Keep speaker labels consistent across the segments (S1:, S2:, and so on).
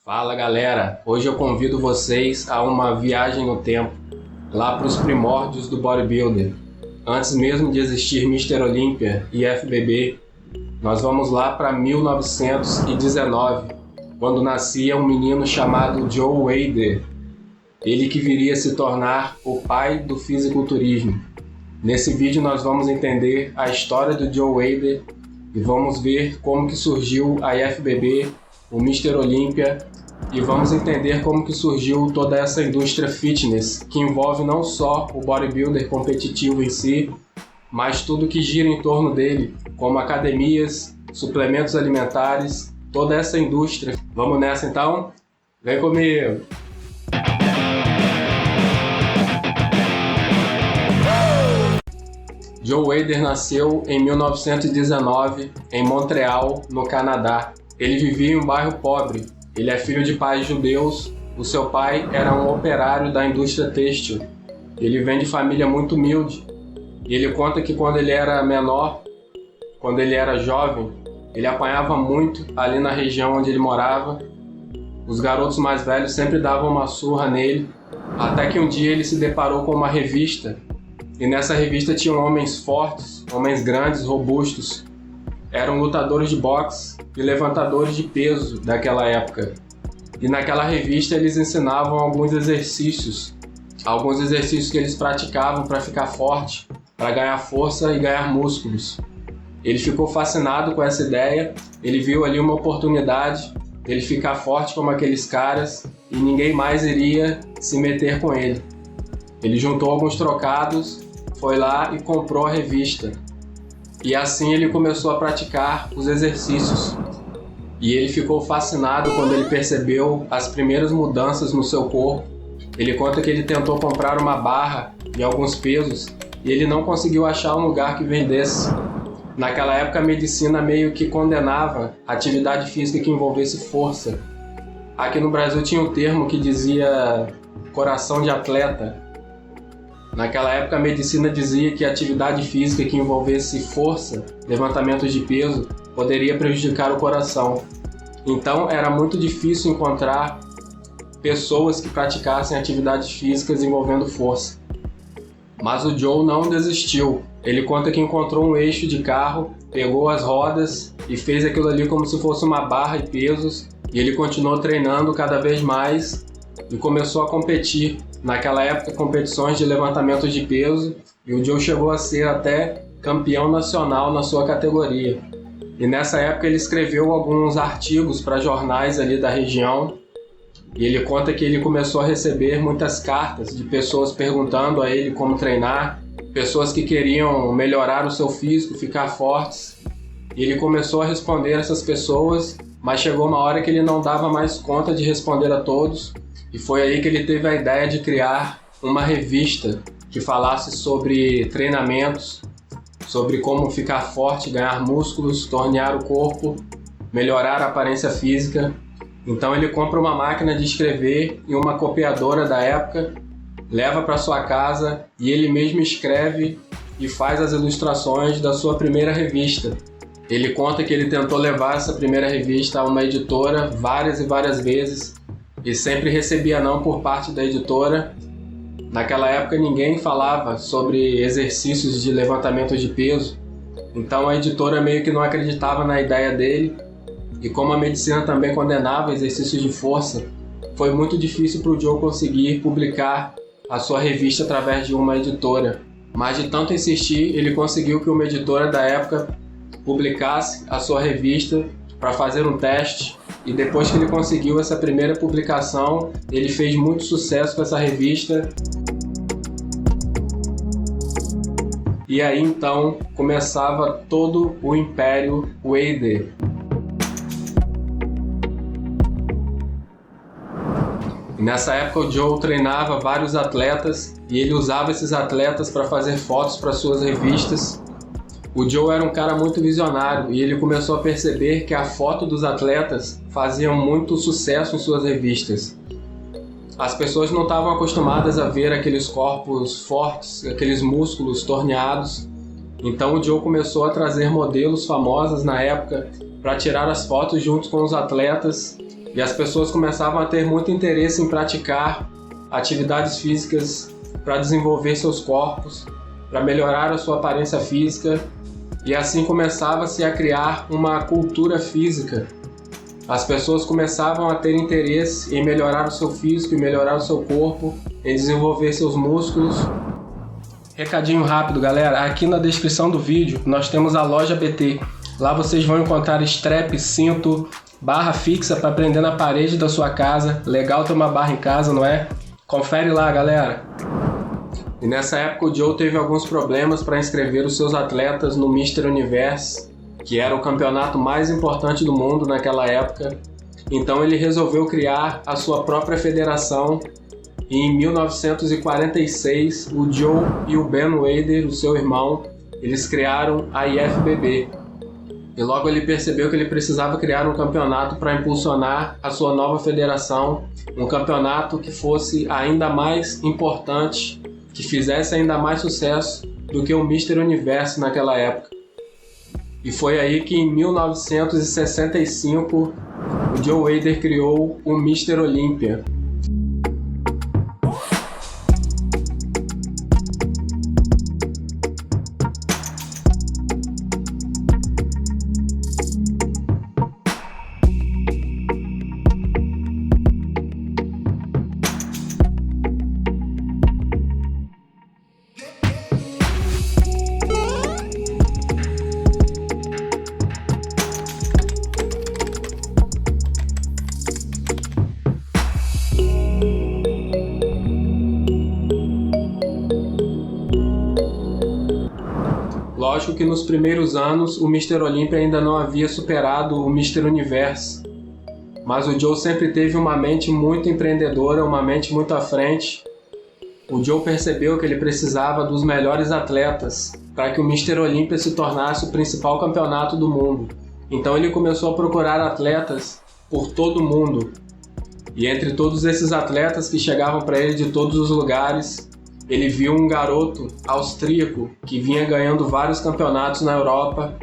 S1: Fala galera, hoje eu convido vocês a uma viagem no tempo, lá para os primórdios do bodybuilder. Antes mesmo de existir Mr. Olympia e FBB, nós vamos lá para 1919, quando nascia um menino chamado Joe Weider, ele que viria se tornar o pai do fisiculturismo. Nesse vídeo nós vamos entender a história do Joe Weider e vamos ver como que surgiu a IFBB, o Mr. Olympia, e vamos entender como que surgiu toda essa indústria fitness, que envolve não só o bodybuilder competitivo em si, mas tudo que gira em torno dele, como academias, suplementos alimentares, toda essa indústria. Vamos nessa então? Vem comigo! Joe Weider nasceu em 1919 em Montreal, no Canadá. Ele vivia em um bairro pobre. Ele é filho de pais judeus. O seu pai era um operário da indústria têxtil. Ele vem de família muito humilde. E ele conta que quando ele era menor, quando ele era jovem, ele apanhava muito ali na região onde ele morava. Os garotos mais velhos sempre davam uma surra nele, até que um dia ele se deparou com uma revista. E nessa revista tinham homens fortes, homens grandes, robustos. Eram lutadores de boxe e levantadores de peso daquela época. E naquela revista eles ensinavam alguns exercícios que eles praticavam para ficar forte, para ganhar força e ganhar músculos. Ele ficou fascinado com essa ideia, ele viu ali uma oportunidade dele ficar forte como aqueles caras e ninguém mais iria se meter com ele. Ele juntou alguns trocados, foi lá e comprou a revista. E assim ele começou a praticar os exercícios. E ele ficou fascinado quando ele percebeu as primeiras mudanças no seu corpo. Ele conta que ele tentou comprar uma barra de alguns pesos e ele não conseguiu achar um lugar que vendesse. Naquela época a medicina meio que condenava a atividade física que envolvesse força. Aqui no Brasil tinha um termo que dizia coração de atleta. Naquela época a medicina dizia que a atividade física que envolvesse força, levantamentos de peso, poderia prejudicar o coração. Então era muito difícil encontrar pessoas que praticassem atividades físicas envolvendo força. Mas o Joe não desistiu. Ele conta que encontrou um eixo de carro, pegou as rodas e fez aquilo ali como se fosse uma barra e pesos, e ele continuou treinando cada vez mais e começou a competir. Naquela época, competições de levantamento de peso, e o Joe chegou a ser até campeão nacional na sua categoria. E nessa época ele escreveu alguns artigos para jornais ali da região, e ele conta que ele começou a receber muitas cartas de pessoas perguntando a ele como treinar, pessoas que queriam melhorar o seu físico, ficar fortes. E ele começou a responder essas pessoas, mas chegou uma hora que ele não dava mais conta de responder a todos. E foi aí que ele teve a ideia de criar uma revista que falasse sobre treinamentos, sobre como ficar forte, ganhar músculos, tornear o corpo, melhorar a aparência física. Então ele compra uma máquina de escrever e uma copiadora da época, leva para sua casa e ele mesmo escreve e faz as ilustrações da sua primeira revista. Ele conta que ele tentou levar essa primeira revista a uma editora várias e várias vezes, e sempre recebia não por parte da editora. Naquela época ninguém falava sobre exercícios de levantamento de peso, então a editora meio que não acreditava na ideia dele, e como a medicina também condenava exercícios de força, foi muito difícil para o Joe conseguir publicar a sua revista através de uma editora. Mas de tanto insistir, ele conseguiu que uma editora da época publicasse a sua revista para fazer um teste. E depois que ele conseguiu essa primeira publicação, ele fez muito sucesso com essa revista. E aí então começava todo o Império Weider. E nessa época o Joe treinava vários atletas e ele usava esses atletas para fazer fotos para suas revistas. O Joe era um cara muito visionário e ele começou a perceber que a foto dos atletas fazia muito sucesso em suas revistas. As pessoas não estavam acostumadas a ver aqueles corpos fortes, aqueles músculos torneados. Então o Joe começou a trazer modelos famosos na época para tirar as fotos junto com os atletas e as pessoas começavam a ter muito interesse em praticar atividades físicas para desenvolver seus corpos, para melhorar a sua aparência física, e assim começava-se a criar uma cultura física. As pessoas começavam a ter interesse em melhorar o seu físico, em melhorar o seu corpo, em desenvolver seus músculos. Recadinho rápido, galera, aqui na descrição do vídeo nós temos a loja BT. Lá vocês vão encontrar strap, cinto, barra fixa para prender na parede da sua casa. Legal ter uma barra em casa, não é? Confere lá, galera. E nessa época o Joe teve alguns problemas para inscrever os seus atletas no Mr. Universe, que era o campeonato mais importante do mundo naquela época. Então ele resolveu criar a sua própria federação, e em 1946 o Joe e o Ben Weider, o seu irmão, eles criaram a IFBB. E logo ele percebeu que ele precisava criar um campeonato para impulsionar a sua nova federação, um campeonato que fosse ainda mais importante, que fizesse ainda mais sucesso do que o Mr. Universe naquela época. E foi aí que em 1965 o Joe Weider criou o Mr. Olympia. Lógico que nos primeiros anos o Mr. Olympia ainda não havia superado o Mr. Universe, mas o Joe sempre teve uma mente muito empreendedora, uma mente muito à frente. O Joe percebeu que ele precisava dos melhores atletas para que o Mr. Olympia se tornasse o principal campeonato do mundo. Então ele começou a procurar atletas por todo o mundo, e entre todos esses atletas que chegavam para ele de todos os lugares, ele viu um garoto austríaco que vinha ganhando vários campeonatos na Europa,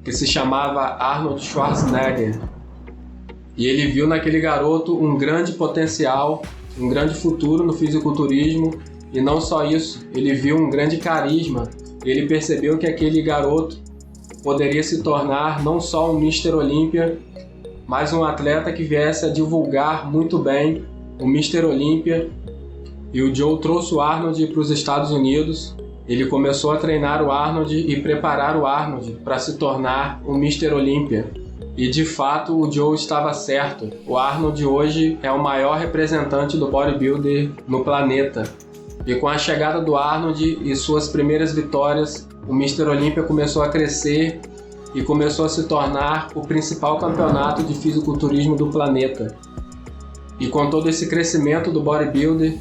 S1: que se chamava Arnold Schwarzenegger. E ele viu naquele garoto um grande potencial, um grande futuro no fisiculturismo, e não só isso, ele viu um grande carisma. Ele percebeu que aquele garoto poderia se tornar não só um Mr. Olympia, mas um atleta que viesse a divulgar muito bem o Mr. Olympia. E o Joe trouxe o Arnold para os Estados Unidos. Ele começou a treinar o Arnold e preparar o Arnold para se tornar o Mr. Olympia. E de fato o Joe estava certo. O Arnold hoje é o maior representante do bodybuilder no planeta. E com a chegada do Arnold e suas primeiras vitórias, o Mr. Olympia começou a crescer e começou a se tornar o principal campeonato de fisiculturismo do planeta. E com todo esse crescimento do bodybuilder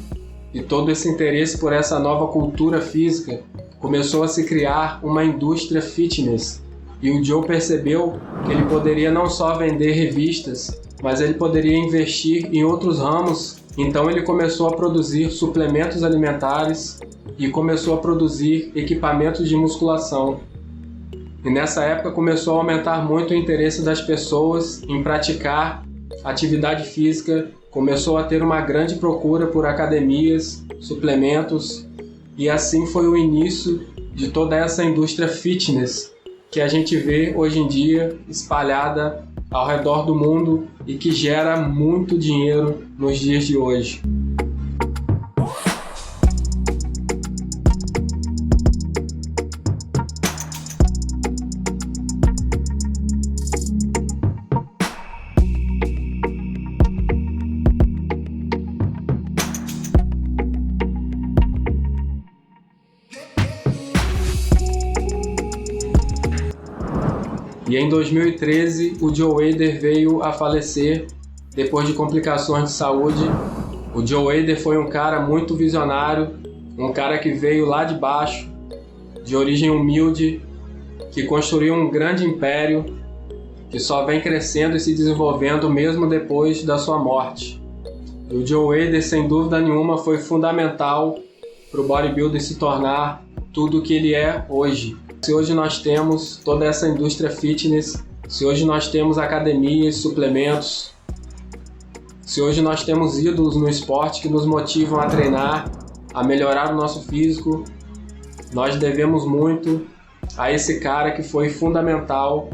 S1: e todo esse interesse por essa nova cultura física, começou a se criar uma indústria fitness. E o Joe percebeu que ele poderia não só vender revistas, mas ele poderia investir em outros ramos. Então ele começou a produzir suplementos alimentares e começou a produzir equipamentos de musculação. E nessa época começou a aumentar muito o interesse das pessoas em praticar atividade física. Começou a ter uma grande procura por academias, suplementos, e assim foi o início de toda essa indústria fitness que a gente vê hoje em dia espalhada ao redor do mundo e que gera muito dinheiro nos dias de hoje. E em 2013, o Joe Weider veio a falecer depois de complicações de saúde. O Joe Weider foi um cara muito visionário, um cara que veio lá de baixo, de origem humilde, que construiu um grande império, que só vem crescendo e se desenvolvendo mesmo depois da sua morte. E o Joe Weider, sem dúvida nenhuma, foi fundamental para o bodybuilder se tornar tudo o que ele é hoje. Se hoje nós temos toda essa indústria fitness, se hoje nós temos academias, suplementos, Se hoje nós temos ídolos no esporte que nos motivam a treinar, a melhorar o nosso físico, nós devemos muito a esse cara que foi fundamental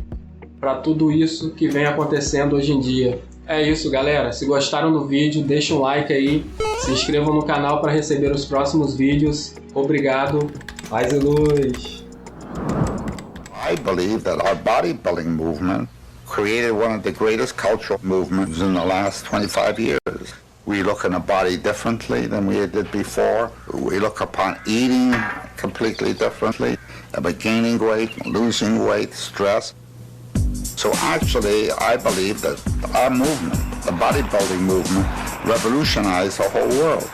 S1: para tudo isso que vem acontecendo hoje em dia. É isso, galera. Se gostaram do vídeo, deixa um like aí, se inscrevam no canal para receber os próximos vídeos. Obrigado. Paz e luz.
S2: I believe that our bodybuilding movement created one of the greatest cultural movements in the last 25 years. We look at a body differently than we did before. We look upon eating completely differently, about gaining weight, losing weight, stress. So actually, I believe that our movement, the bodybuilding movement, revolutionized the whole world.